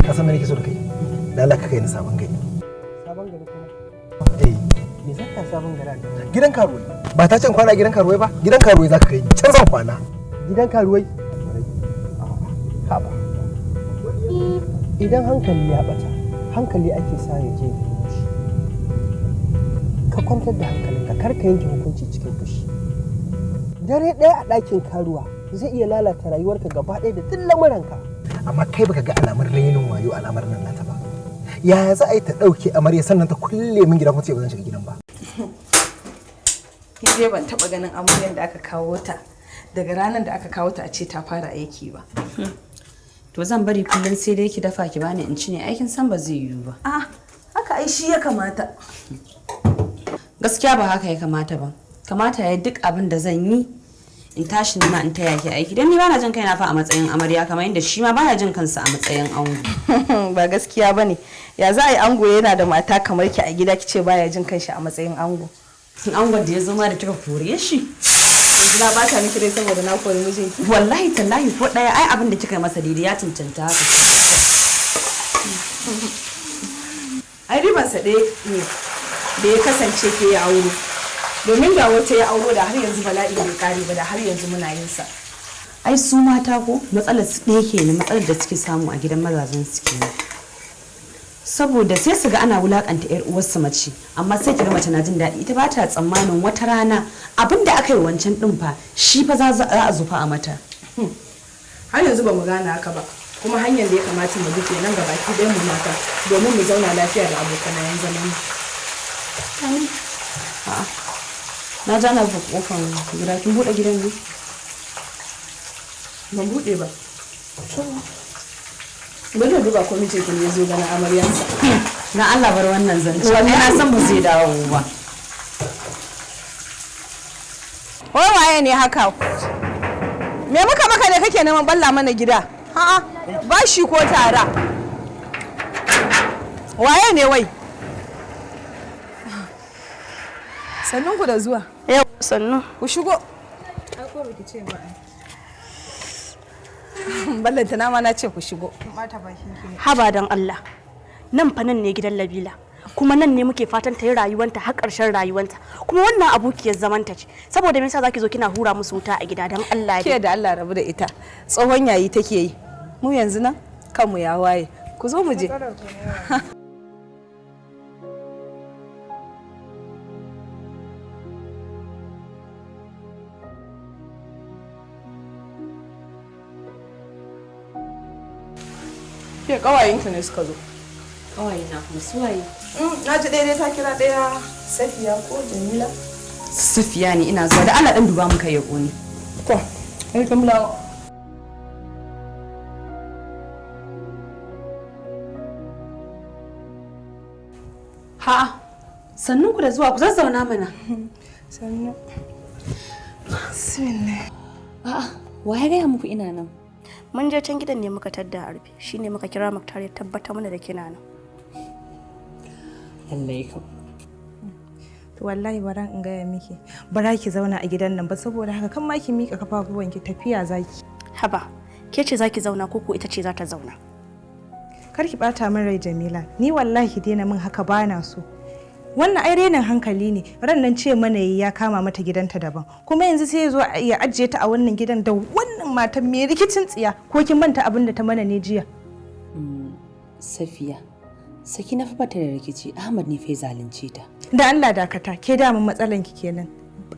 Ka san me nake so da kai? Da Allah ka kai ni sabon gari. Sabon gari kuma? Me zaka sabon gari? Gidan karuwai. Ba ta can kwana gidan karuwai ba? Gidan karuwai zaka kai. Can zan kwana. Gidan karuwai? Haba. Idan hankali ya bata, hankali ake sa ya je fushi. Ka kwantar da hankalinka, kar ka yanke hukunci cikin fushi. Dare ɗaya a ɗakin karuwa zai iya lalata rayuwarka gaba ɗaya da duk lamuranka. Amma kai baka ga alamar rainin wayo alamar nan nata ba. Yaya za a yi ta ɗauke amarya sannan ta kulle min gida kuma ce ba zan shiga gidan ba. Ni dai ban taɓa ganin amaryar da aka kawo ta daga ranar da aka kawo ta a ce ta fara aiki ba. To zan bari kullum sai dai ki dafa ki bani in ci ne aikin san ba zai yiwu ba. Ah, haka ai shi ya kamata. Gaskiya ba haka ya kamata ba. Kamata ya duk abin da zan yi in tashi nima in taya ki aiki. Dan ni bana jin kaina fa a matsayin amarya kamar yadda shi ma bana jin kansa a matsayin ango. Ba gaskiya bane. Ya za a yi ango yana da mata kamar ki a gida kice baya jin kanshi a matsayin ango. Angon da ya zo ma da kika kore shi. Na ba ta miki dai saboda na kore mijinki. Wallahi tallahi ko daya ai abin da kika yi masa daidai ya cancanta haka. Ai ribansa ɗaya ne da ya kasance ke ya auro. Domin da wata ya auro da har yanzu bala'i bai kare ba da har yanzu muna yin sa. Ai su mata ko matsalar su ɗaya kenan matsalar da suke samu a gidan mazajen su kenan. Saboda sai su ga ana wulakanta yar uwarsu mace amma sai kiga mace na jin daɗi ita ba ta tsammanin wata rana abinda aka yi wancan din fa shi fa za a zufa a mata. Har yanzu ba mu gane haka ba kuma hanyar da ya kamata mu bi kenan ga baki ɗayan mu mata domin mu zauna lafiya da abokanayen zaman mu. A'a. Na ja na kofar gida kin bude gidan ne? Ban bude ba. Bari duba ko mice kin zo gana amaryansa. Na Allah bar wannan zance. Wani na san ba zai dawo ba. Wai waye ne haka? Me muka maka da kake neman balla mana gida? A'a, ba shi ko tara. Waye ne wai? Sannun ku da zuwa. Yau sannu. Ku shigo. Ai ko baki ce ba. Ballanta na ma na ce ku shigo. Haba dan Allah. Nan fa nan ne gidan Labila. Kuma nan ne muke fatan ta yi rayuwanta har ƙarshen rayuwanta. Kuma wannan abokiyar zamanta ce. Saboda me yasa zaki zo kina hura musu wuta a gida dan Allah Ke da Allah rabu da ita. Tsohon yayi take yi. Mu yanzu nan kanmu ya waye. Ku zo mu je. Ke kawayenki ne suka zo. Kawai na kuma suwaye. Na ji daidai ta kira ɗaya Safiya ko Jamila. Safiya ne ina zuwa da Allah dan duba muka yako ne. To, ai kamla. Ha, sannun ku da zuwa ku zazzauna mana. Sannu. Bismillah. A'a, wa ya gaya muku ina nan? mun je can gidan ne muka tadda arbi shine muka kira Muktar ya tabbata mana da kina nan. Allah ya to wallahi baran in gaya miki bara ki zauna a gidan nan ba saboda haka kan ma ki mika kafafuwan ki tafiya zaki. Haba ke ce zaki zauna ko ita ce za ta zauna? Kar ki bata min rai Jamila, ni wallahi daina min haka bana so. Wannan ai renin hankali ne, ran nan ce mana ya kama mata gidanta daban kuma yanzu sai ya zo ya ajiye ta a wannan gidan da wannan matan mai rikicin tsiya ko kin manta abin da ta mana ne jiya. Safiya Sakina fa bata da rikici, Ahmad ne fa zalunce ta. Da Allah dakata, ke da mun matsalan ki kenan.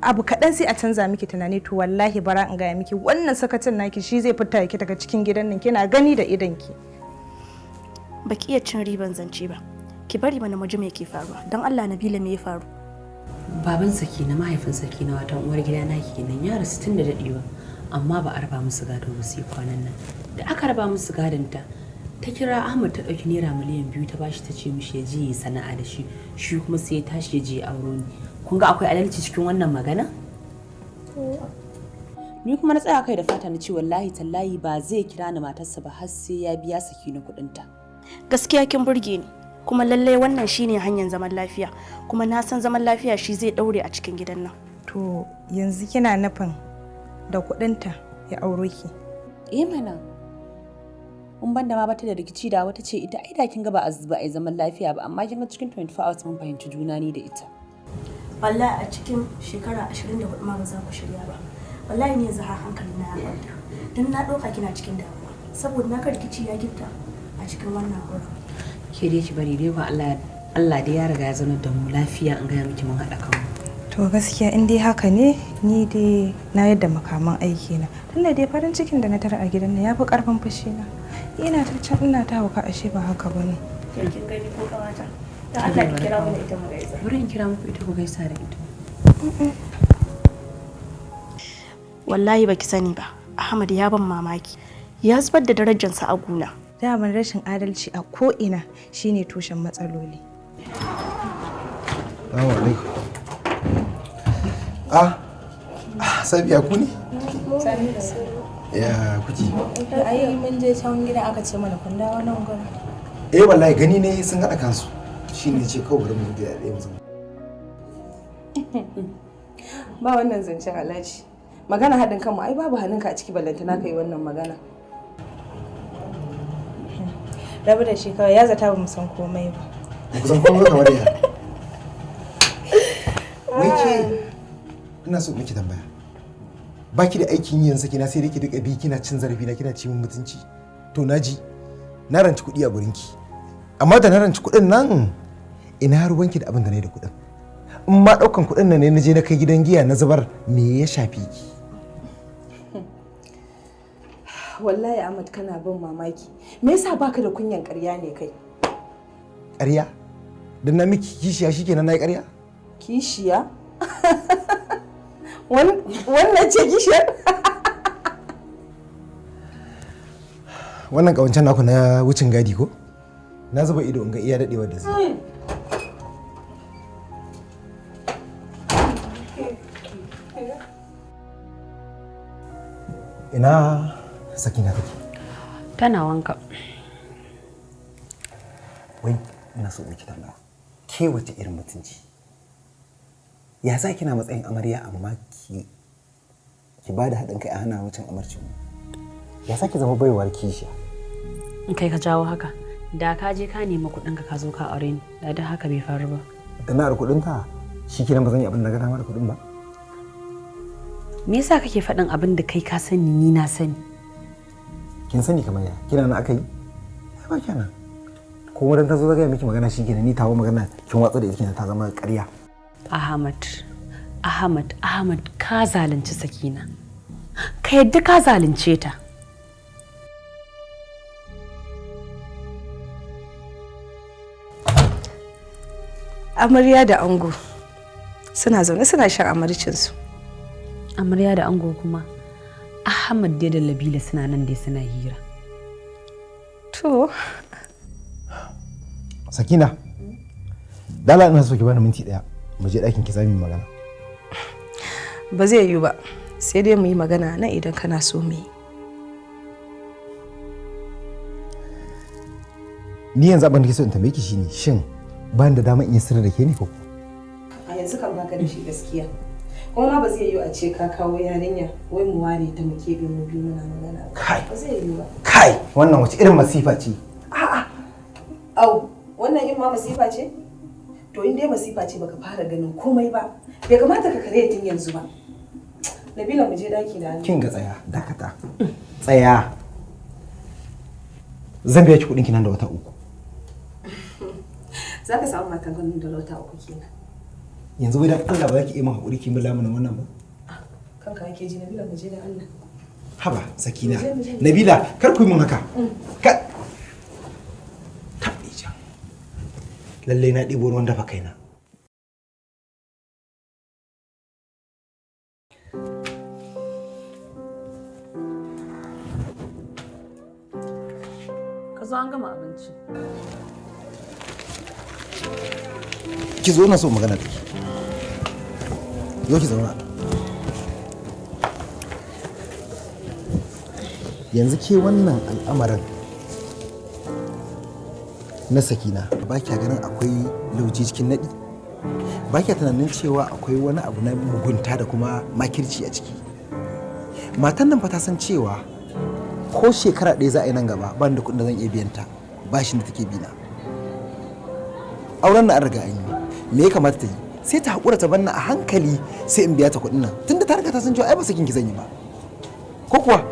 Abu kaɗan sai a canza miki tunani to wallahi bara in gaya miki wannan sakacin naki shi zai fita ki daga cikin gidan nan kina gani da idan ki. Baki iya cin riban zance ba. Ki bari mana mu ji me ke faruwa. Dan Allah Nabila me ya faru? Baban Sakina mahaifin Sakina watan uwar gida na kenan ya rasu tun da dadewa amma ba a raba musu gado ba sai kwanan nan. Da aka raba musu gadon ta kira Ahmad ta dauki naira miliyan 2 ta bashi ta ce mishi ya je yi sana'a da shi kuma sai ya tashi ya je auro ni. Kun ga akwai adalci cikin wannan magana? Ni kuma na tsaya kai da fata na ce wallahi tallahi ba zai kira ni matarsa ba har sai ya biya Sakina kuɗin ta. Gaskiya kin burge ni. Kuma lallai wannan shine hanyar zaman lafiya kuma na san zaman lafiya shi zai daure a cikin gidan nan. To yanzu kina nufin da kuɗinta ya auro ki? Eh mana in banda ma bata da rikici da wata ce ita ai da kin ga ba a zaman lafiya ba amma kin ga cikin 24 hours mun fahimci juna ni da ita. Wallahi a cikin shekara 24 ma ba za ku shirya ba. Wallahi ne yanzu har hankali na ya kwanta. Dan na dauka kina cikin damuwa saboda na rikici ya gifta a cikin wannan wurin. Ke dai ki bari dai ba Allah dai ya riga ya zauna da mu lafiya an gaya miki mun haɗa kanmu. To gaskiya in dai haka ne ni dai na yadda makaman aiki na. Tunda dai farin cikin da na tara a gidan nan yafi karfin fushi na. Ina ta can ina ta hauka ashe ba haka bane. Kin gani ko kawata? Da Allah ki kira mu ita mu gaisa. Bari in kira muku ita ku gaisa da ita. Wallahi baki sani ba. Ahmad ya ban mamaki. Ya zubar da darajarsa a gona. Daman rashin adalci a ko ina shine tushen matsaloli. Assalamu alaikum. Sabiya ku ne? Ya kuke? Ai mun je can gida aka ce mana kun dawo nan gurin. Wallahi gani ne sun haɗa kansu. Shine ce kawai bari mu gida ɗaya mu zama. Ba wannan zancen Alhaji. Magana haɗin kanmu ai babu hannunka a ciki ballantana kai wannan magana. Rabu da shi kawai ya zata ba mu san komai ba. Ku san komai kamar ya. Wai ke ina so miki tambaya. Baki da aikin yin saki na sai dai ki duka bi kina cin zarafi na kina ci min mutunci. To naji. Na ranci kuɗi a gurinki. Amma da na ranci kuɗin nan ina ruwanki da abin da nayi da kuɗin. In ma ɗaukan kuɗin nan ne na je na kai gidan giya na zubar me ya shafi ki? Wallahi Ahmad kana bin mamaki. Me yasa baka da kunyan ƙarya ne kai? Ƙarya? Dan na miki kishiya shikenan nayi ƙarya? Kishiya? Wannan ce kishiyar? Wannan ƙawancen naku na wucin gadi ko? Na zuba ido in ga iya daɗewar da zai. Ina Sakina take? Tana wanka. Wai ina so miki tambaya. Ke wace irin mutunci? Ya sa kina matsayin amarya amma ki ba da haɗin kai a hana wucin amarci? Ya sa ki zama baiwar kishiya? In kai ka jawo haka. Da ka je ka nemi kuɗin ka zo ka aure ni. Da haka bai faru ba. Da na da kuɗin ta shikenan ba zan yi abin da ga dama da kuɗin ba. Me yasa kake faɗin abin da kai ka sani ni na sani? Kin sani kamar ya? Kina na aka yi? Ba kenan. Ko wadan ta zo ta ga miki magana shikenan ni tawo magana kin watsa da ita ta zama ƙarya. Ahmad ka zalunci Sakina. Ka yadda ka zalunce ta. Amarya da ango suna zaune suna shan amarcinsu. Amarya da ango kuma Ahmad dai da Labila suna nan dai suna hira. To Sakina, dala ina so ki bani minti daya mu je ɗakin ki za mu yi magana. Ba zai yiwu ba, sai dai mu yi magana nan idan kana so mu yi. Ni yanzu abin da ke so in tambaye ki shine shin ba da dama in yi sirri da ke ne ko? A yanzu kan baka da shi gaskiya. Kuma ma ba zai yiwu a ce ka kawo yarinya wai mu ware ta mu kebe mu biyu muna magana. Kai. Ba zai yiwu ba. Kai, wannan wace irin masifa ce? A'a. Au, wannan in ma masifa ce? To in dai masifa ce baka fara ganin komai ba. Bai kamata ka kare tun yanzu ba. Nabila mu je daki da hannu. Kin ga tsaya, dakata. Tsaya. Zan biya ki kuɗin ki nan da wata 3. Za ka samu matan ganin da wata 3 kenan. Yanzu bai dan Allah ba za ki iya min haƙuri ki min lamunin wannan ba? Kanka yake ji Nabila mu je da Allah. Haba, Sakina. Nabila, kar ku yi min haka. Ka Tabbija. Lalle na ɗibo ruwan dafa kaina. Ka zo an gama abinci. Ki zo na so magana da ki. Zo ki zauna. Yanzu ke wannan al'amarin na Sakina ba kya ganin akwai lauje cikin naɗi? Ba kya tunanin cewa akwai wani abu na mugunta da kuma makirci a ciki? Matan nan fa ta san cewa ko shekara ɗaya za a yi nan gaba ban da kuɗin da zan iya biyan ta bashin da take bina. Auren na an riga an yi, me ya kamata ta yi? Sai ta haƙura ta banna a hankali sai in biya ta kuɗin nan tunda ta riga ta san cewa ai ba sakin ki zan yi ba. Ko kuwa?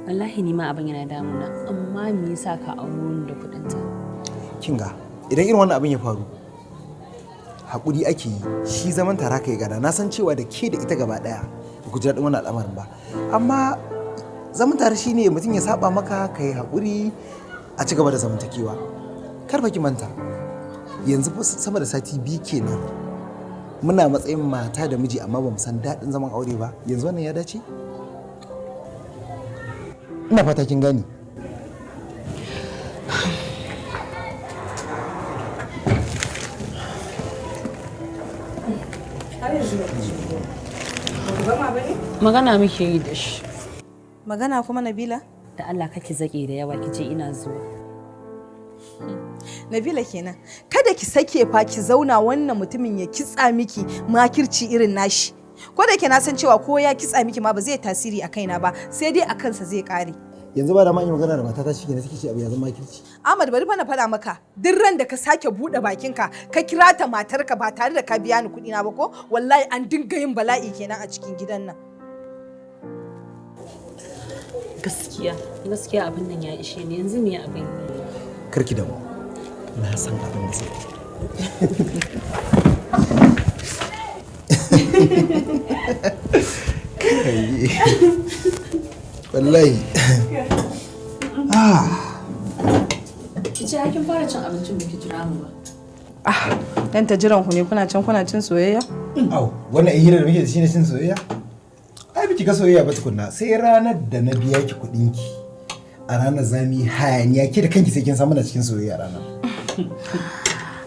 Wallahi ni ma abin yana damuna, amma me yasa ka auro da kuɗin ta? Kinga, idan irin wannan abin ya faru, haƙuri ake yi, shi zaman tara ka yi gada. Na san cewa da ke da ita gaba ɗaya ba ku ji daɗin wannan al'amarin ba, amma zaman tare shi ne mutum ya saba maka ka yi haƙuri a ci gaba da zamantakewa. Kar fa ki manta, yanzu sama da sati 2 kenan muna matsayin mata da miji amma ba mu san daɗin zaman aure ba. Yanzu wannan ya dace? Ina fata kin gani. Magana muke yi da shi. Magana kuma Nabila? Da Allah kake zake da yawa kice ina zuwa. Nabila kenan. Kada ki sake fa ki zauna wannan mutumin ya kitsa miki makirci irin nashi. Ko da ke na san cewa ko ya kitsa miki ma ba zai tasiri a kaina ba, sai dai a kansa zai kare. Yanzu ba da ma yi magana da matata shi kenan suke ce abu ya zama makirci. Ahmad bari fa na faɗa maka, duk ran da ka sake buɗe bakinka ka kira ta matarka ba tare da ka biya ni kuɗi na ba ko wallahi an dinga yin bala'i kenan a cikin gidan nan. Gaskiya abin nan ya ishe ni, yanzu me abin yi? Karki da mu. Na san abin da sai. Wallahi. Kice kin fara cin abincin da ki jira mu ba. Dan ta jiran ku ne kuna cin soyayya? Au, wannan hira da muke da shi ne cin soyayya? Ai biki ga soyayya ba tukunna, sai ranar da na biya ki kuɗin ki. A ranar zamu yi hayaniya ke da kanki sai kin samu na cikin soyayya ranar.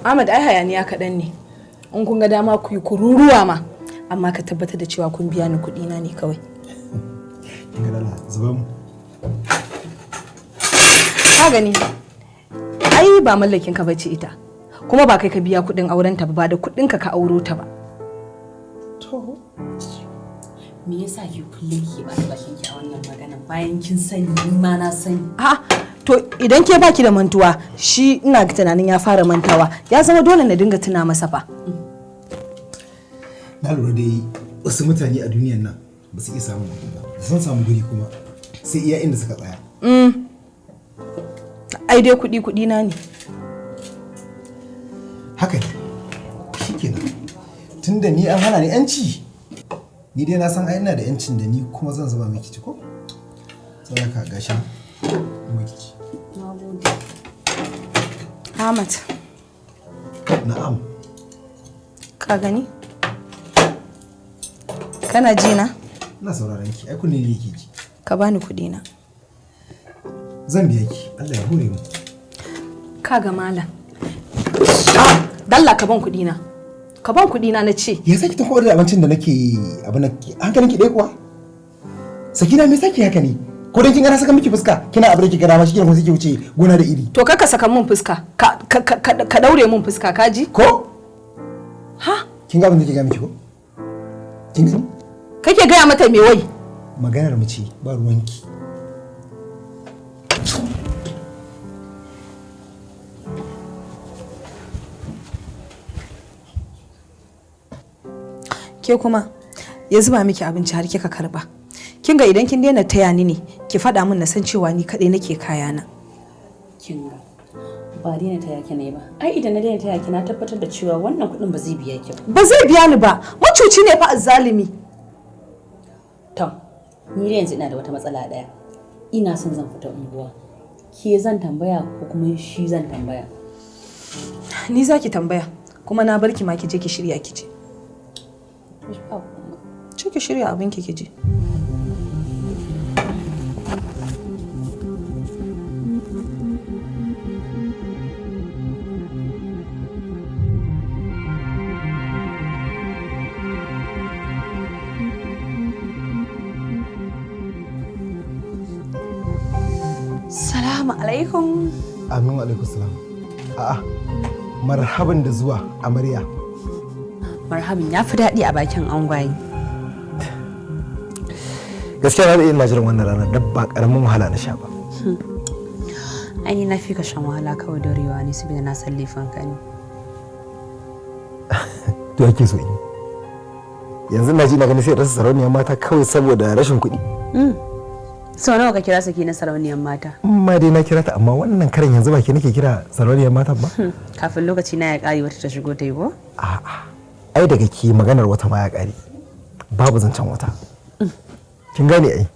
Ahmad ai hayaniya kaɗan ne. In kun ga dama ku yi kururuwa ma, amma ka tabbatar da cewa kun biya ni kuɗi na ne kawai. Kin ga dala zuba mu. Ka gani? Ai ba mallakin ka bace ita. Kuma ba kai ka biya kuɗin auren ta ba da kuɗin ka auro ta ba. To me yasa ki kullum ki ba bakin ki a wannan magana bayan kin sani ni ma na sani? To idan ke baki da mantuwa, shi ina tunanin ya fara mantawa, ya zama dole na dinga tuna masa fa. na lura dai wasu mutane a duniyan nan ba su iya samun kuɗi ba, da sun samu guri kuma sai iya inda suka tsaya. Ai dai kuɗi na ne. Haka ne, shikenan. Tunda ni an hana ni yanci, ni dai na san ai ina da yancin da ni kuma zan zuba miki ci ko? Sai ka gashi miki. Nagode. Ahmad. Na'am. Ka gani? Kana ji na? Ina sauraron ki, ai kunne ne yake ji. Ka bani kuɗi na. Zan biya ki, Allah ya hore mu. Kaga malam. Dalla ka ban kuɗi na. Ka ban kuɗi na ce. Ya saki ta koyar da abincin da nake abin nan hankalin ki dai kuwa? Sakina me saki haka ne? Ko dan kin ga na saka miki fuska, kina abin da kika dama shi kina kuma sai ki wuce gona da iri. To kaka saka mun fuska. Ka daure mun fuska kaji? Ko? Ha? Kin ga abin da kike ga miki ko? Kin gani? Kake gaya mata me wai? Maganar mu ce ba ruwanki. Ke kuma ya zuba miki abinci har kika karba. Kin ga idan kin daina taya ni ne, ki faɗa min na san cewa ni kaɗai nake kayana. Kin ga ba daina taya ki ne ba. Ai idan na daina taya ki na tabbatar da cewa wannan kuɗin ba zai biya ki ba. Ba zai biya ni ba. Macuci ne fa azzalimi. To, ni da yanzu ina da wata matsala ɗaya. Ina son zan fita unguwa. Ke zan tambaya ko kuma shi zan tambaya? Ni za ki tambaya, kuma na bar ki ma ki je ki shirya ki je. Ce ki shirya abin ki je. Salamu alaikum. Amin wa alaikum salam. A'a, marhaban da zuwa amarya. Marhaban ya fi daɗi a bakin angwaye. gaskiya na ina jiran wannan ranar da ba karamin wahala na sha ba. Ai na fi ka shan wahala kawai da rewa ne saboda na san laifin ka ne. To yake so yi. Yanzu na ji na gani sai rasa sarauniyar mata kawai saboda rashin kuɗi. Sau nawa ka kira saki na sarauniyar mata? Ma dai na kira ta amma wannan karin yanzu ba ke nake kira sarauniyar mata ba. Kafin lokaci na ya ƙare wata ta shigo ta yi ko? A'a. Ai daga ke maganar wata ma ya ƙare. Babu zancen wata. Kin gane ai?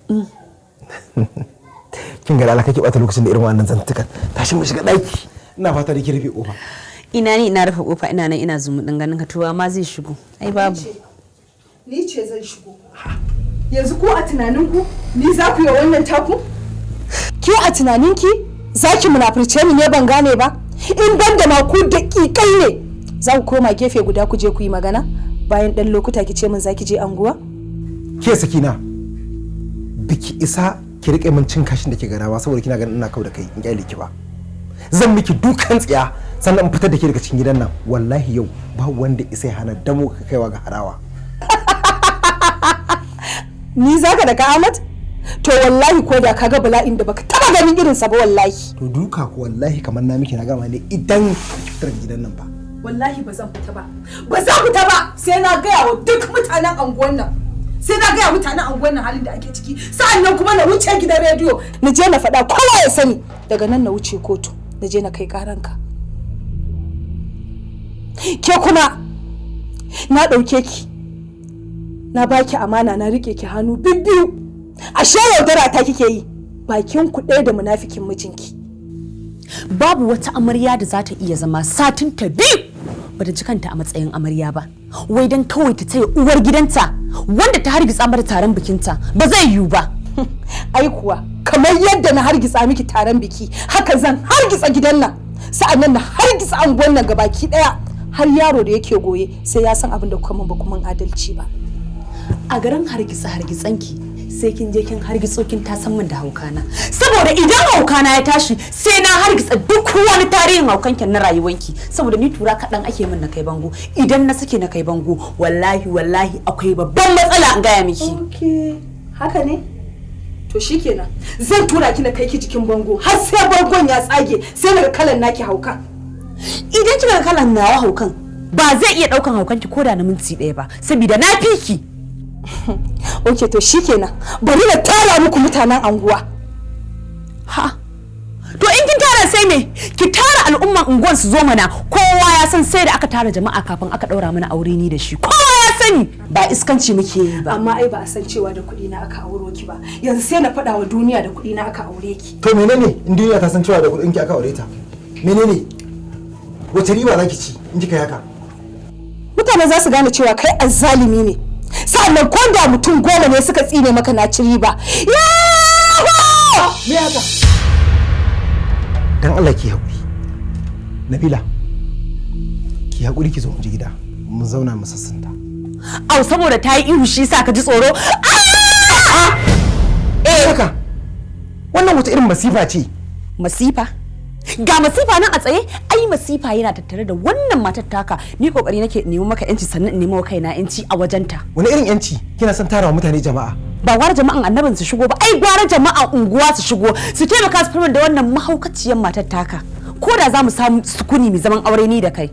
Kin ga Allah kake bata lokacin da irin wannan zantukan. Tashi mu shiga daki. Ina fata da ki rufe kofa. Ina ni ina rufe kofa ina nan ina zumu din ganin ka tuwa ma zai shigo. Ai babu. Ni ce zan shigo. Yanzu ko a tunaninku ni za ku yi wannan taku? Ki a tunaninki za ki munafurce ni ne ban gane ba? In ban da ma ku daƙiƙai ne za ku koma gefe guda ku je ku yi magana bayan ɗan lokuta ki ce min za ki je anguwa? Ke Sakina biki isa ki rike min cin kashin da ke garawa saboda kina ganin ina kau da kai in kyale ki ba. Zan miki dukan tsiya sannan in fitar da ke daga cikin gidan nan. Wallahi yau ba wanda isa ya hana damo ka kaiwa ga harawa. Ni zaka da ka Ahmad? To wallahi ko da kaga bala'in da baka taba ganin irin sa ba wallahi. To duka ko wallahi kamar na miki na gama ne idan fitar da gidan nan ba. Wallahi ba zan fita ba. Ba zan fita ba sai na gaya wa duk mutanen anguwan nan. Sai na gaya mutanen anguwan nan halin da ake ciki. Sa'annan kuma na wuce gidan rediyo. Na je na faɗa kowa ya sani. Daga nan na wuce kotu. Na je na kai karanka. Ke kuma na ɗauke ki. Na baki amana na rike ki hannu bibbiyu. Ashe yaudara ta kike yi. Bakin ku ɗaya da munafikin mijinki. Babu wata amarya da za ta iya zama satin ta biyu bata ji kanta a matsayin amarya ba. Wai dan kawai ta taya uwar gidanta wanda ta hargitsa mata taron bikinta ba zai yiwu ba. Ai kuwa kamar yadda na hargitsa miki taron biki haka zan hargitsa gidan nan. Sa'annan na hargitsa anguwan nan gabaki ɗaya har yaro da yake goye sai ya san abin da kuma ba kuma adalci ba. A garin hargitsanki sai kin je kin hargitso kin ta san min da haukana saboda idan haukana ya tashi sai na hargitsa duk wani tarihin haukankin na rayuwanki saboda ni tura kaɗan ake min na kai bango idan na sake na kai bango wallahi akwai babban matsala an gaya miki. Okay, haka ne? To shikenan zan tura ki na kai ki jikin bango har sai bangon ya tsage sai daga kalan naki hauka. Idan kika ga kalan nawa haukan ba zai iya ɗaukan haukanki ko da na minti ɗaya ba saboda na fiki. Ok to shikenan bari na tara muku mutanen anguwa. Ha to in kin tara sai me ki tara al'umman unguwan su zo mana kowa ya san sai da aka tara jama'a kafin aka daura mana aure ni da shi kowa ya sani ba iskanci muke yi ba. Amma ai ba a san cewa da kuɗi na aka auro ki ba yanzu sai na faɗa wa duniya da kuɗi na aka aure ki. To menene in duniya ta san cewa da kuɗin ki aka aure ta? Menene wace riba zaki ci in kika haka? Mutane za su gane cewa kai azzalimi ne. Sannan ko da mutum 10 ne suka tsine maka na ci riba. Me haka? Dan Allah ki haƙuri. Nabila. Ki haƙuri ki zo mu je gida. Mu zauna mu sassanta. Au saboda ta yi ihu shi sa ka ji tsoro. Haka. Wannan wata irin masifa ce. Masifa? Ga masifa nan a tsaye ai masifa yana tattare da wannan matar taka ni kokari nake nemo maka yanci sannan in nemo kaina yanci a wajenta. Wani irin yanci kina son tarawa mutane jama'a? Ba gwara jama'an annabin su shigo ba ai gwara jama'an unguwa su shigo su taimaka su fara da wannan mahaukaciyar matar taka ko da za mu samu sukuni mai zaman aure ni da kai.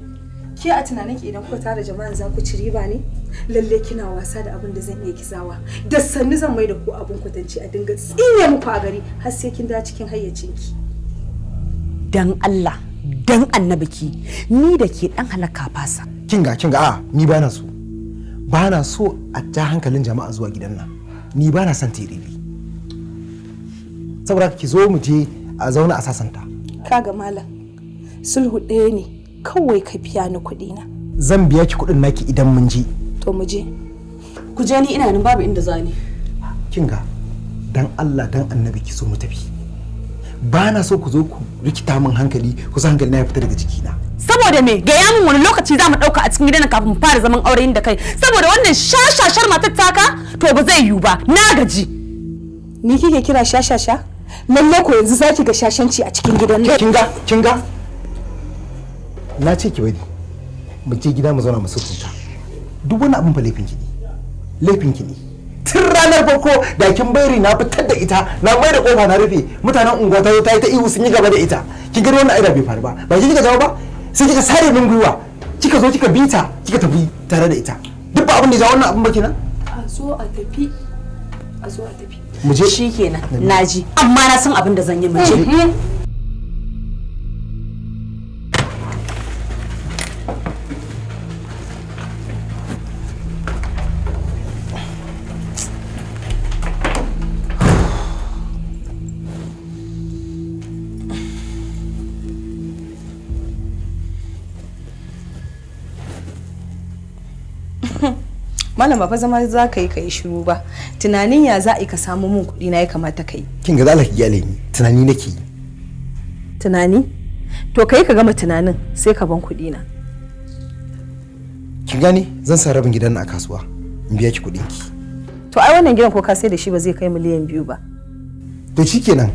Ke a tunaninki idan kuka tara jama'an za ku ci riba ne? Lalle kina wasa da abin da zan iya kisawa. Da sannu zan mai da ku abin kwatanci a dinga tsine muku a gari har sai kin da cikin hayyacinki. Dan Allah dan annabiki ni da ke dan halaka fasa. Kinga a ni bana so a ja hankalin jama'a zuwa gidan nan. Ni bana son tiriri. Saboda ki zo mu je a zauna a sasanta. Kaga malam sulhu ɗaya ne kawai ka biya ni kuɗi na. Zan biya ki kuɗin naki idan mun je. To mu je. Ku je ni ina nan babu inda zani. Kinga dan Allah dan annabi ki so mu tafi. Ba na so ku zo ku rikita min hankali ku san hankali na ya fita daga jikina. Saboda me ga yamin wani lokaci za mu dauka a cikin gidan kafin mu fara zaman aure da kai saboda wannan shashashar matar taka to ba zai yiwu ba na gaji. Ni kike kira shashasha? Lalle ko yanzu zaki ga shashanci a cikin gidan nan. Kinga na ce ki bari mu je gida mu zauna mu sulhunta. Duk wani abin fa laifin ki ne tun ranar farko da kin bayri na fitar da ita na mai da kofa na rufe mutanen unguwa ta yi ta ihu sun yi gaba da ita kin gani wannan aida bai faru ba ba kika jawo ba sai kika sare min gwiwa kika zo kika bita kika tafi tare da ita duk ba abin da ya jawo wannan abin ba kenan a zo a tafi mu je shikenan naji amma na san abin da zan yi mu je Malam ba fa zama za ka yi shiru ba. Tunanin ya za a yi ka samu mun kuɗi na ya kamata ka yi. Kin ga Allah ki gyale ni tunani nake yi. Tunani? To kai ka gama tunanin sai ka ban kuɗi na. Kin gane zan sa rabin gidan a kasuwa in biya ki kuɗin ki. To ai wannan gidan ko ka sai da shi ba zai kai miliyan 2 ba. To shikenan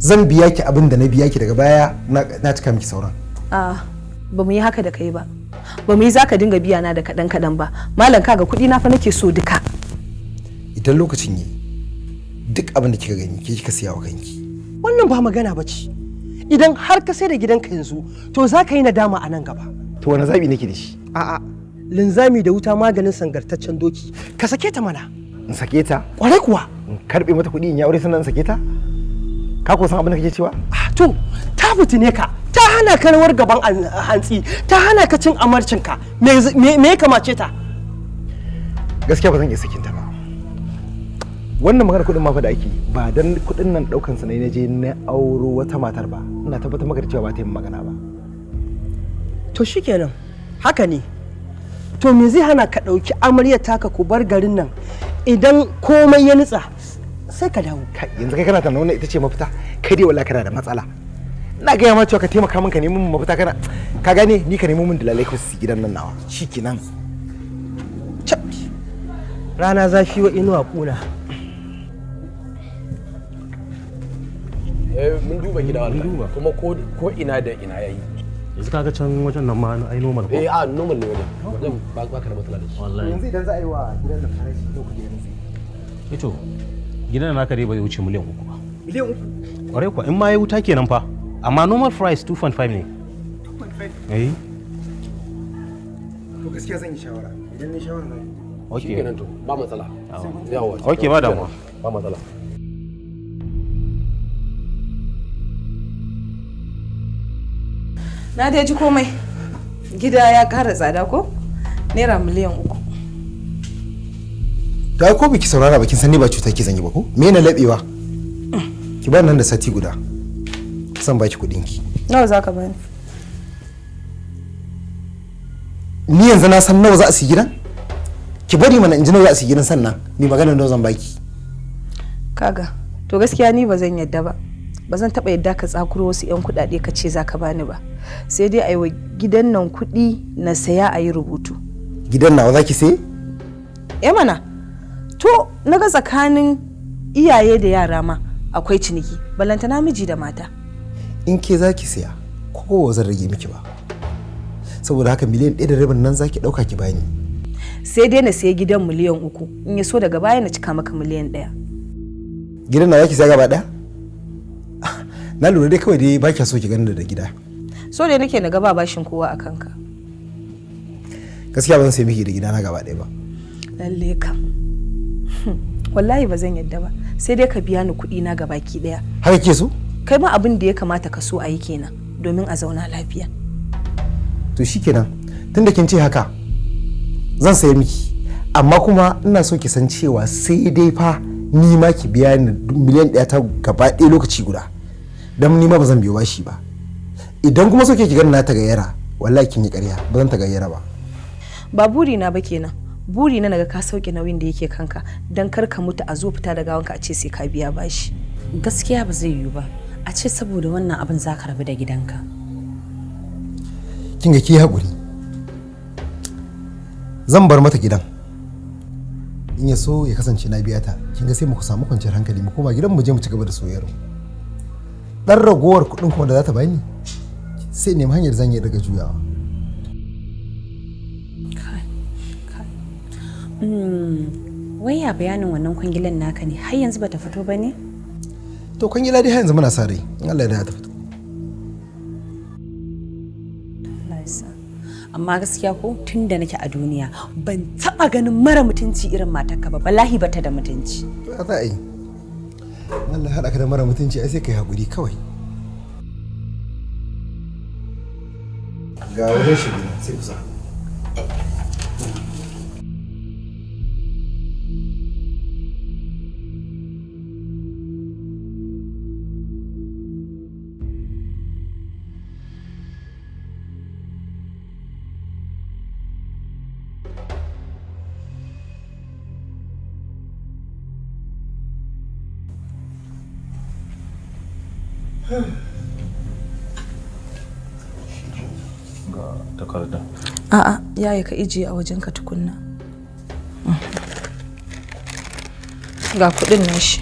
zan biya ki abin da na biya ki daga baya na cika miki sauran. A'a ba mu yi haka da kai ba. Ba mu yi za ka dinga biya na da kaɗan ba. Malam kaga kuɗi na fa nake so duka. Idan lokacin yi duk abin da kika gani ke kika siya wa kanki. Wannan ba magana ba ce. Idan har ka sai da gidanka yanzu to za ka yi nadama a nan gaba. To wani zabi nake da shi? A'a linzami da wuta maganin sangartaccen doki. Ka sake ta mana. In sake ta? Kwarai kuwa. In karbe mata kuɗi in ya aure sannan in sake ta? Ka ko san abin da kake cewa? To ta fitine ka. Ta hana ka rawar gaban hantsi, ta hana ka cin amarcinka. Me ya kamace ta? Gaskiya ba zan iya sakin ta ba. Wannan magana kuɗin ma fa da ake ba dan kuɗin nan ɗaukan sa ne na je na auro wata matar ba. Ina tabbatar maka da cewa ba ta yi magana ba. To shikenan, haka ne. To me zai hana ka ɗauki amaryar taka ku bar garin nan idan komai ya nutsa sai ka dawo. Yanzu kai kana tunanin wannan ita ce mafita? Kai dai wallahi kana da matsala. Na gaya ma cewa ka taimaka min ka nemi min mafita kana ka gane ni ka nemi min dalalai ku su gidan nan nawa shikenan. Rana zafi wa inuwa kuna. Mun duba gida wallahi kuma ko ina da ina yayi. Yanzu kaga can wajen nan ma ai normal ko? A normal ne wajen ba ka da matsala da shi. Wallahi. Yanzu idan za a yi wa gidan nan farashi ko ku gidan sai. Ito gidan naka dai ba zai wuce miliyan 3 ba. Miliyan 3? Kwarai kuwa in ma ya wuta kenan fa. Amma normal price 2.5 ne. 2.5? Eh. To gaskiya zan yi shawara. Idan ni shawara na. Okay. Kenan to ba matsala. Yawa. Okay ba damuwa. Ba matsala. Na dai ji komai. Gida ya ƙara tsada ko? Naira miliyan 3. Da ko biki saurara ba kin san ni ba cuta ki zan yi ba ko? Me na labewa? Ki bar nan da sati guda. Zan baki kuɗin ki. Nawa za ka bani? Ni yanzu na san nawa za a siyi gidan? Ki bari mana in ji nawa za a siyi gidan sannan ni magana nawa zan baki. Kaga, to gaskiya ni ba zan yadda ba. Ba zan taɓa yadda ka tsakuro wasu 'yan kuɗaɗe ka ce za ka bani ba. Sai dai a yi wa gidan nan kuɗi na saya a yi rubutu. Gidan nawa za ki sai? Mana, to na ga tsakanin iyaye da yara ma akwai ciniki, balanta namiji da mata. In ke za ki siya ko zan rage miki ba. Saboda haka miliyan 1.5 nan za ki ɗauka ki bani. Sai dai na siya gidan miliyan 3 in ya so daga baya na cika maka miliyan 1. Gidan na za ki siya gaba ɗaya? Na lura dai kawai dai ba kya so ki gani da gida. So dai nake na gaba bashin kowa a kanka. Gaskiya ba zan sai miki da gida na gaba ɗaya ba. Lalle kam. Wallahi ba zan yadda ba. Sai dai ka biya ni kuɗi na gabaki ɗaya. Haka ke so? Kai ma abin da ya kamata ka so a yi kenan domin a zauna lafiya. To shikenan tunda kin ce haka zan sayar miki amma kuma ina so ki san cewa sai dai fa ni ma ki biya ni miliyan 1 ta gaba ɗaya lokaci guda dan ni ma ba zan biyo bashi ba idan kuma so ke ki ganin na ta gayyara wallahi kin yi ƙarya ba zan ta gayyara ba. Ba buri na ba kenan, buri na naga ka sauke nauyin da yake kanka dan kar ka mutu a zo fita da gawanka a ce sai ka biya bashi. Gaskiya ba zai yiwu ba a ce saboda wannan abin za ka rabu da gidanka. Kin ga ki haƙuri zan bar mata gidan in ya so ya kasance na biya ta kin ga sai mu samu kwanciyar hankali mu koma gidan mu je mu ci gaba da soyayyar dan ragowar kuɗin kuma da za ta bani sai nemi hanyar zan yi daga juyawa. Wai ya bayanin wannan kwangilan naka ne har yanzu bata fito ba ne? To kwangila dai har yanzu muna sa rai in Allah ya ta fito. Amma gaskiya ko tun da nake a duniya ban taba ganin mara mutunci irin matarka ba, wallahi bata da mutunci. To za a yi. Allah haɗa ka da mara mutunci ai sai kai haƙuri kawai. Ga wajen shi sai kusa. Ga takarda. A'a, yayi ka ije a wajen ka tukunna. Ga kudin nan shi.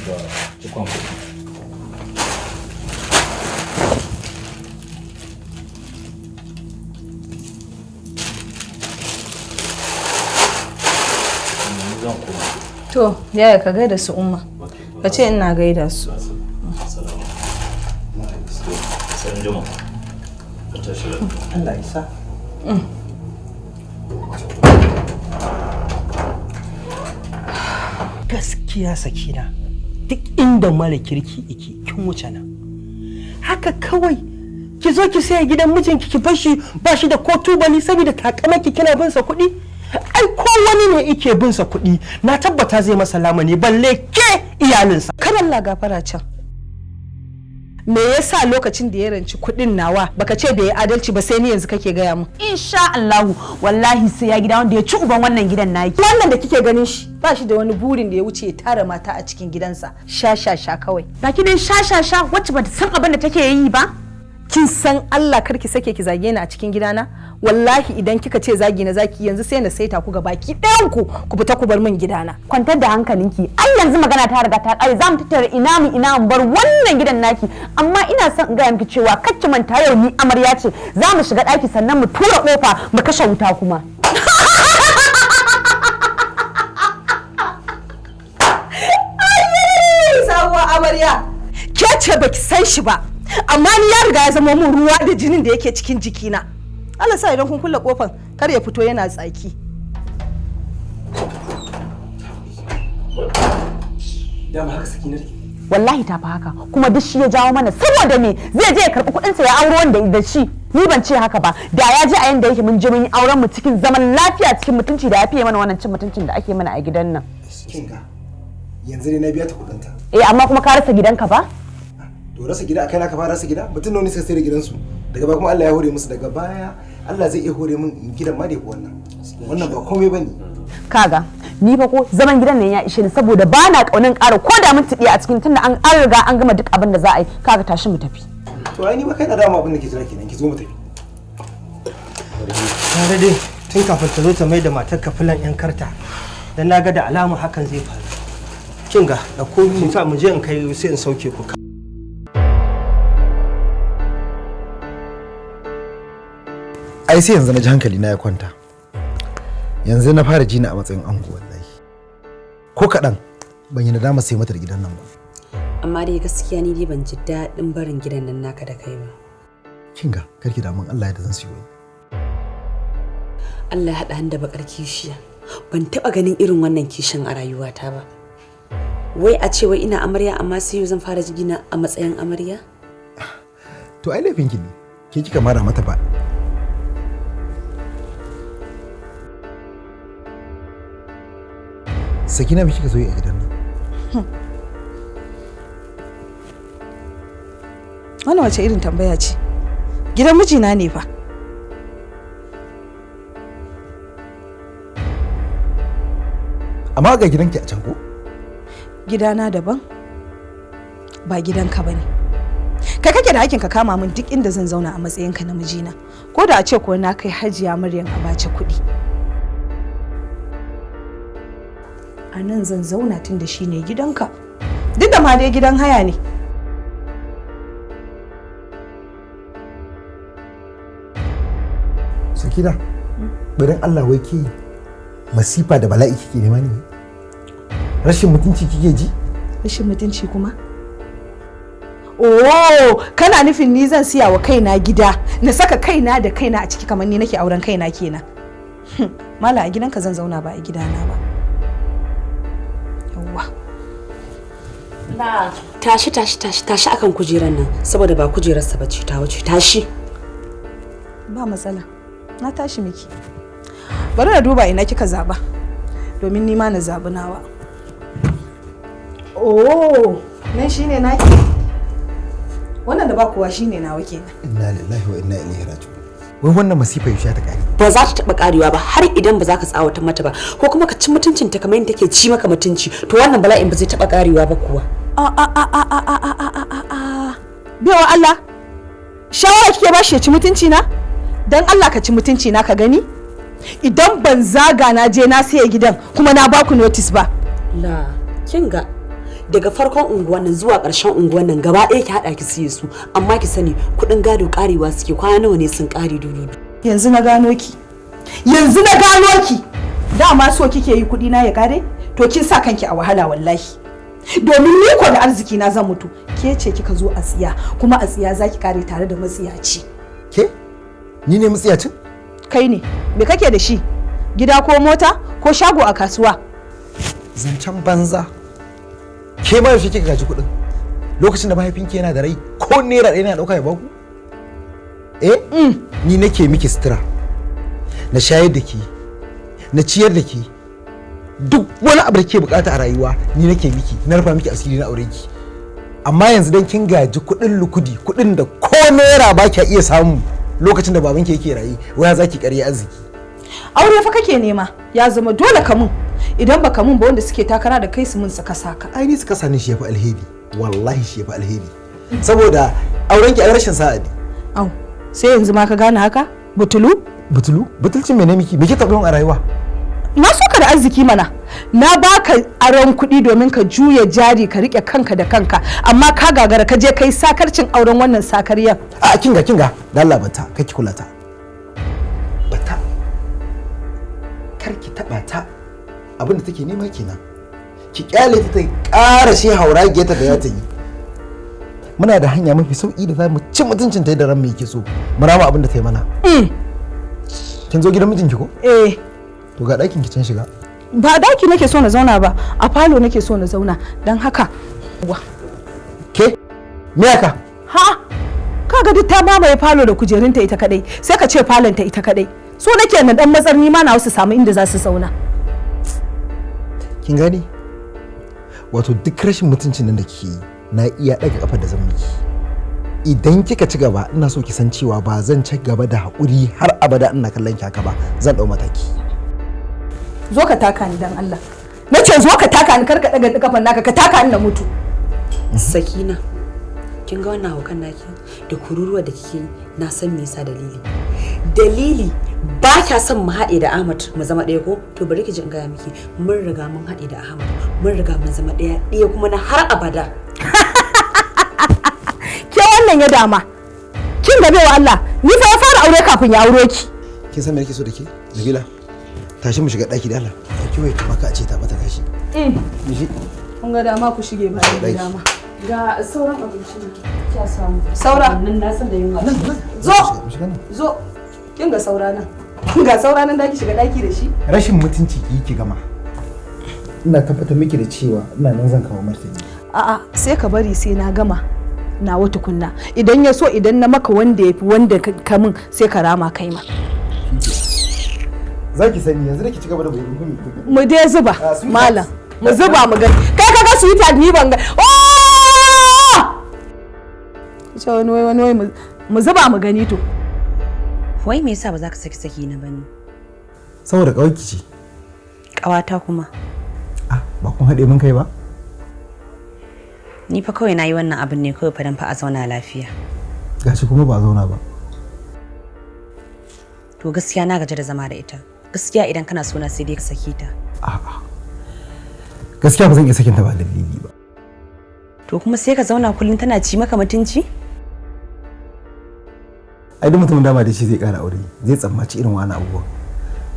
Ga cikon kudi. To, yaya ka gaida su umma. Ka ce ina gaida su. Allah ya sa. Gaskiya Sakina, duk inda mara kirki yake kin wuce nan. Haka kawai ki zo ki saya gidan mijinki ki bashi ba shi da ko tubali saboda takamaki kina bin sa kuɗi? Ai ko wani ne yake bin sa kuɗi na tabbata zai masa lamani balle ke iyalinsa. Kar Allah gafara can. Me yasa lokacin da ya ranci kuɗin nawa baka ce bai yi adalci ba sai ni yanzu kake gaya mu? Insha Allahu wallahi sai ya gida wanda ya ci uban wannan gidan naki. Wannan da kike ganin shi ba shi da wani burin da ya wuce ya tara mata a cikin gidansa. Sha kawai. Ga ki dai sha wacce bata san abin da take yi ba. Kin san Allah karki sake ki zage ni a cikin gidana? Wallahi idan kika ce zagi na zaki yanzu sai na saita ku gabaki ɗayan ku fita ku bar min gidana. Kwantar da hankalinki. Ai yanzu magana ta riga ta kare za mu tattara ina mu bar wannan gidan naki. Amma ina son in ga miki cewa kacce manta yau ni amarya ce. Za mu shiga ɗaki sannan mu tura kofa mu kashe wuta kuma. Sabuwa amarya. Ke ce baki san shi ba. Amma ni ya riga ya zama mun ruwa da jinin da yake cikin jikina. Allah sa idan kun kulle kofar kar ya fito yana tsaki. Dama haka Sakina take. Wallahi ta fa haka kuma duk shi ya jawo mana saboda me zai je ya karɓi kuɗin sa ya auro wanda da shi ni ban ce haka ba da ya je a yanda yake mun je mun yi auren mu cikin zaman lafiya cikin mutunci da ya fiye mana wannan cin mutuncin da ake mana a gidan nan. Kinga yanzu ne na biya ta kuɗin ta. Amma kuma ka rasa gidanka ba? To rasa gida akai naka fara rasa gida mutum ne suka sai da gidansu daga baya kuma Allah ya hore musu daga baya Allah zai iya hore min gidan ma da wannan ba komai bane. Kaga ni fa ko zaman gidan nan ya ishe ni saboda ba na kaunin ƙara ko da minti ɗaya a cikin tunda an riga an gama duk abin da za a yi kaga tashi mu tafi. To ai ni ba kai na dama abin da ke jira kenan ki zo mu tafi. Tare dai tun kafin ta zo ta mai da matar ka filan yan karta dan naga da alama hakan zai faru. Kinga da ko mu je in kai sai in sauke ku. Ai sai yanzu na ji hankali na ya kwanta. Yanzu na fara jina a matsayin ango wallahi. Ko kaɗan ban yi nadama sai mata da gidan nan ba. Amma dai gaskiya ni dai ban ji daɗin barin gidan nan naka da kai ba. Kinga karki da mun Allah ya da zan siyo. Allah ya haɗa da bakar kishiya. Ban taɓa ganin irin wannan kishin a rayuwata ba. Wai a ce wai ina amarya amma sai yau zan fara jigina a matsayin amarya? To ai laifin ki ne. Ke kika mara mata ba. Sakina me kika zo yi a gidan nan? Wannan wace irin tambaya ce? Gidan mijina ne fa. Amma ga gidanki a can ko? Gidana daban ba gidanka bane. Kai kake da hakkin ka kama min duk inda zan zauna a matsayinka na mijina. Ko da a ce ko na kai Hajiya Maryam a bace kuɗi. a nan zan zauna tun da shi ne gidanka. Duk da ma dai gidan haya ne. Sakina, barin Allah wai ke masifa da bala'i kike nema ne? Rashin mutunci kike ji? Rashin mutunci kuma? Oh, kana nufin ni zan siya wa kaina gida, na saka kaina da kaina a ciki kamar ni nake auren kaina kenan. Mala a gidanka zan zauna ba a gidana ba. Yawwa. Na tashi akan kujeran nan saboda ba kujerarsa bace ta wuce tashi. Ba matsala. Na tashi miki. Bari na duba ina kika zaba. Domin ni ma na zabi nawa. Oh, nan shine naki. Wannan da ba kowa shine nawa kenan. Inna lillahi wa inna ilaihi raji'un. Wai wannan masifa yaushe ta kare? Ba za ta taba karewa ba har idan ba za ka tsawata mata ba ko kuma ka ci mutuncin ta kamar yadda take ci maka mutunci to wannan bala'in ba zai taba karewa ba kuwa. Bewa Allah. Shawara kike ba shi ya ci mutunci na? Dan Allah ka ci mutunci na ka gani? Idan ban zaga na je na siya gidan kuma na baku notice ba. La, kin ga daga farkon unguwan nan zuwa ƙarshen unguwan nan gaba ɗaya ki haɗa ki siye su amma ki sani kuɗin gado ƙarewa suke kwana nawa ne sun ƙare dudu. Yanzu na gano ki. Yanzu na gano ki. Dama so kike yi kuɗi na ya ƙare? To kin sa kanki a wahala wallahi. Domin ni ko da arziki na zan mutu. Ke ce kika zo a tsiya kuma a tsiya zaki ƙare tare da matsiyaci. Ke? Ni ne matsiyacin? Kai ne. Me kake da shi? Gida ko mota ko shago a kasuwa? Zancen banza. Ke ma yaushe kika gaji kuɗin? Lokacin da mahaifinki yana da rai ko naira ɗaya na ɗauka ya baku? Ni nake miki sutura. Na shayar da ki. Na ciyar da ki. Duk wani abu da ke bukata a rayuwa ni nake miki. Na rufa miki asiri na aure ki. Amma yanzu dan kin gaji kuɗin lukudi, kuɗin da ko naira ba ki iya samu lokacin da babanki yake raye, waya zaki ƙarya arziki. Aure fa kake nema, ya zama dole ka mun. Idan baka mun ba wanda suke takara da kai su mun saka saka. Ai ni suka sani shi yafi alheri. Wallahi shi yafi alheri. Saboda auren ki ai rashin sa'a ne. Au, sai yanzu ma ka gane haka? Butulu? Butulu? Butulcin mene miki? Me kika taɓa a rayuwa? Na so ka da arziki mana. Na baka aron kuɗi domin ka juya jari ka rike kanka da kanka, amma ka gagara ka je kai sakarcin auren wannan sakariyar. A kinga da Allah bata, kake kula ta. Bata. Kar ki taba ta. Abinda take nema kenan. Ki kyale ta ƙara shi haurage ta da ya ta yi. Muna da hanya mafi sauki da za mu ci mutuncin ta da ran mai yake so. Mu rama abin da ta yi mana. Kin zo gidan mijinki ko? Eh. To ga ɗakin ki can shiga. Ba daki nake so na zauna ba, a falo nake so na zauna. Dan haka. Ke? Me haka? Ha? Kaga duk ta mamaye falo da kujerunta ita kadai, sai ka ce falon ta ita kadai. So nake na dan matsar ni ma na su samu inda za su zauna. Kin gani? Wato duk rashin mutuncin nan da kike yi, na iya daga kafar da zan miki. Idan kika ci gaba, ina so ki san cewa ba zan ci gaba da haƙuri har abada ina kallon ki haka ba, zan dau mataki. Zo ka taka ni dan Allah. Na ce zo ka taka ni kar ka daga kafan naka ka taka ni na mutu. Sakina, kin ga wannan haukan naki da kururuwa da kike yi na san me yasa dalili. Dalili ba kya son mu haɗe da Ahmad mu zama ɗaya ko? To bari ki ji in gaya miki mun riga mun haɗe da Ahmad mun riga mun zama ɗaya kuma na har abada. Ke wannan ya dama. Kin gabe wa Allah ni fa ya fara aure kafin ya aure ki. Kin san me nake so da ke? Nabila. Tashi mu shiga ɗaki da Allah. Ki wai maka a ce ta bata gashi. Kun ga dama ku shige ba da dama. Ga sauran abinci ne kya samu. Saura nan na san da yunwa. Zo. Kin ga saura nan. Ga saura nan da ki shiga daki da shi. Rashin mutunci ki gama. Ina tabbatar miki da cewa ina nan zan kawo martani. A'a sai ka bari sai na gama. Na wata kunna. Idan ya so idan na maka wanda yafi wanda ka min sai ka rama kai ma. Zaki sani yanzu da ki ci gaba da bayani. Mu dai zuba malam. Mu zuba mu gani. Kai kaga sweetheart ni ban ga. Ce wani mu zuba mu gani to. Wai me yasa ba za ka saki na bane? Saboda kawai ce. Kawata kuma. Ba kun haɗe mun kai ba? Ni fa kawai nayi wannan abin ne kawai fa dan fa a zauna lafiya. Gashi kuma ba zauna ba. To gaskiya na gaji da zama da ita. Gaskiya idan kana so na sai dai ka saki ta. A'a. gaskiya ba zan iya sakin ta ba dalili ba. To kuma sai ka zauna kullum tana ci maka mutunci? Ai duk mutumin dama da shi zai ƙara aure zai tsammaci irin wani abubuwan.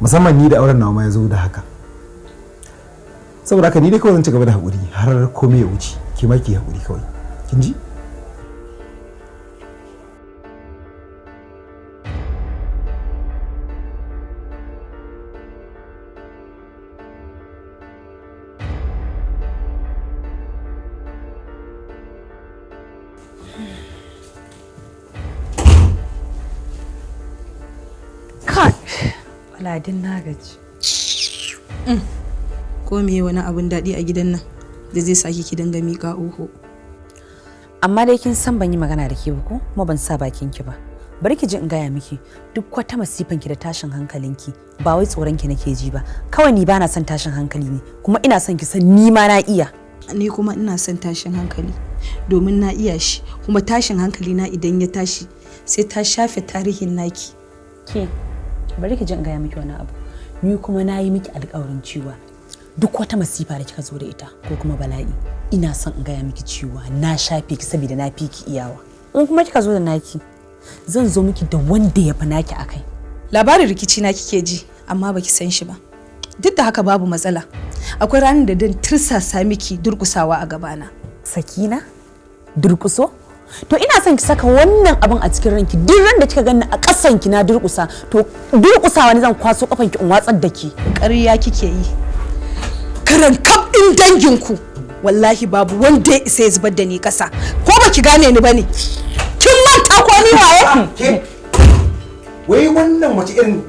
Musamman ni da auren nawa ma ya zo da haka. Saboda haka ni dai kawai zan ci gaba da haƙuri har komai ya wuce. Ki ma ki haƙuri kawai. Kin ji? Ladin na gaji. Ko me wani abun daɗi a gidan nan da zai saki ki dinga miƙa oho. Amma dai kin san ban yi magana da ke ba ko kuma ban sa bakin ki ba. Bari ki ji in gaya miki duk wata masifan ki da tashin hankalinki ba wai tsoron ki nake ji ba. Kawai ni bana son tashin hankali ne kuma ina son ki san ni ma na iya. Ni kuma ina son tashin hankali domin na iya shi kuma tashin hankali na idan ya tashi sai ta shafe tarihin naki. Ke bari ki ji in gaya miki wani abu. Ni kuma na yi miki alƙawarin cewa duk wata masifa da kika zo da ita ko kuma bala'i ina son in gaya miki cewa na shafe ki saboda na fi ki iyawa. In kuma kika zo da naki zan zo miki da wanda ya fi naki akai. Labarin rikici na kike ji amma baki san shi ba. Duk da haka babu matsala. Akwai ranar da dan tirsasa miki durkusawa a gabana. Sakina? Durkuso? To ina son ki saka wannan abin a cikin ranki duk ran da kika ganni a ƙasan ki na durkusa to durkusawa ne zan kwaso kafan ki in watsar da ki. Ƙarya kike yi. Karan kaf din danginku wallahi babu wanda ya isa ya zubar da ni ƙasa. Ko baki gane ni bane? Kin manta ko ni waye? Ke wai wannan wace irin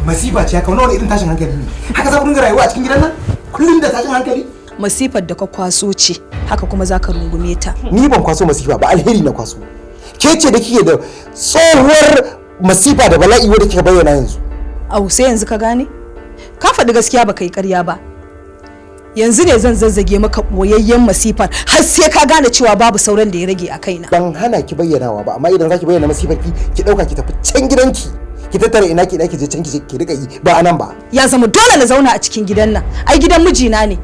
masifa ce haka wani irin tashin hankali ne? Haka za ku dinga rayuwa a cikin gidan nan? Kullum da tashin hankali? Masifar da ka kwaso ce haka kuma za ka rungume ta. Ni ban kwaso masifa ba alheri na kwaso. Ke ce da kike da tsohuwar masifa da bala'i wadda kika bayyana yanzu. Au sai yanzu ka gane? Ka faɗi gaskiya ba kai ƙarya ba. Yanzu ne zan zazzage maka boyayyen masifar har sai ka gane cewa babu sauran da ya rage a kaina. Ban hana ki bayyanawa ba amma idan zaki bayyana masifar ki dauka ki tafi can gidanki. Ki tattara ina ki je can ki rika yi ba anan ba. Ya zama dole na zauna a cikin gidan nan. Ai gidan mijina ne.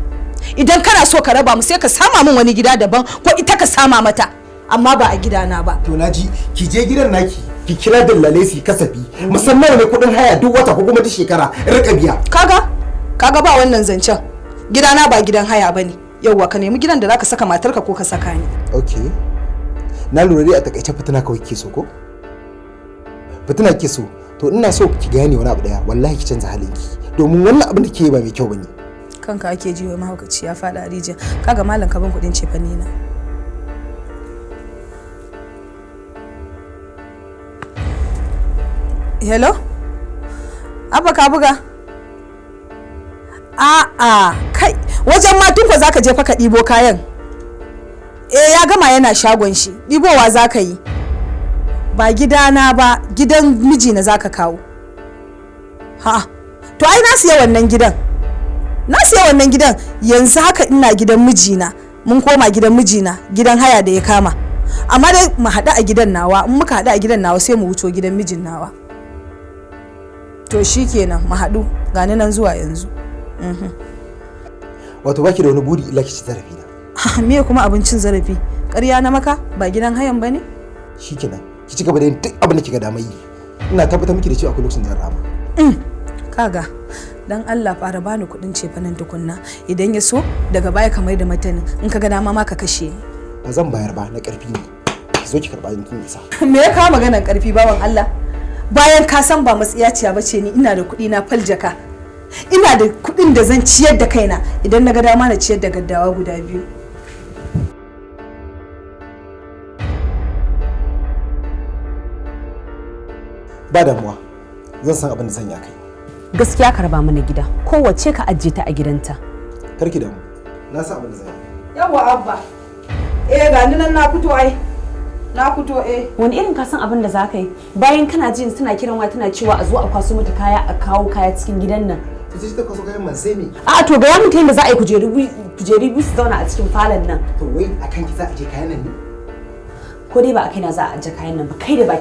Idan kana so ka raba mu sai ka sama min wani gida daban ko ita ka sama mata amma ba a gidana ba. To naji ki je gidan naki ki kira dallale su kasafi musamman ne kudin haya duk wata ko kuma duk shekara rika biya. Kaga ba wannan zancen. Gidana ba gidan haya bane. Yauwa ka nemi gidan da zaka saka matarka ko ka saka ni. Okay. Na lura dai a takaice fitina kawai kike so ko? Fitina kike so. To ina so ki gane wani abu daya wallahi ki canza halinki domin wannan abin da kike ba mai kyau bane. Kanka ake ji wai mahaukaci ya fada a rijiya. Kaga malam ka ban kudin cefane na. Hello? Abba ka buga? A'a, kai, wajen matun ko zaka je fa ka ɗibo kayan. Ya gama yana shagon shi. Ɗibowa zaka yi. Ba gidana ba, gidan mijina zaka kawo. Ha. To ai na siya wannan gidan. Na siya wannan gidan yanzu haka ina gidan mijina. Mun koma gidan mijina, gidan haya da ya kama. Amma dai mu haɗu a gidan nawa, in muka haɗu a gidan nawa sai mu wuce gidan mijin nawa. To shikenan mu haɗu, gani nan zuwa yanzu. Wato baki da wani buri illa ki ci zarafi na. Me kuma abincin zarafi? Ƙarya na maka ba gidan hayan bane? Shikenan, ki ci gaba da yin duk abin da kika dama yi. Ina tabbatar miki da cewa akwai lokacin da rama. Kaga dan Allah fara bani kuɗin cefanen tukunna idan ya so daga baya ka mai da matanin in ka ga dama ma ka kashe ni. Ba zan bayar ba na ƙarfi ne. Ki zo ki karɓa kin isa. Me ya kawo maganar ƙarfi bawan Allah? Bayan ka san ba matsiyaciya bace ni ina da kuɗi na faljaka. Ina da kuɗin da zan ciyar da kaina idan na ga dama na ciyar da gaddawa guda biyu. Ba damuwa. Zan san abin da zan yi kai. Gaskiya ka raba mana gida. Kowace ka ajiye ta a gidanta. Karki damu. Na san abin da zan yi. Yawwa Abba. Ga ni nan na fito ai. Na fito Wani irin ka san abin da za ka yi? Bayan kana jin suna kiran wa tana cewa a zo a kwaso mata kaya a kawo kaya cikin gidan nan. To sai ta kwaso kayan man sai me? A'a to ga ya mutum yadda za a yi kujeri biyu su zauna a cikin falon nan. To wai akan ki za a je kayan nan ne? Ko dai ba a kaina za a aje kayan nan ba kai da baki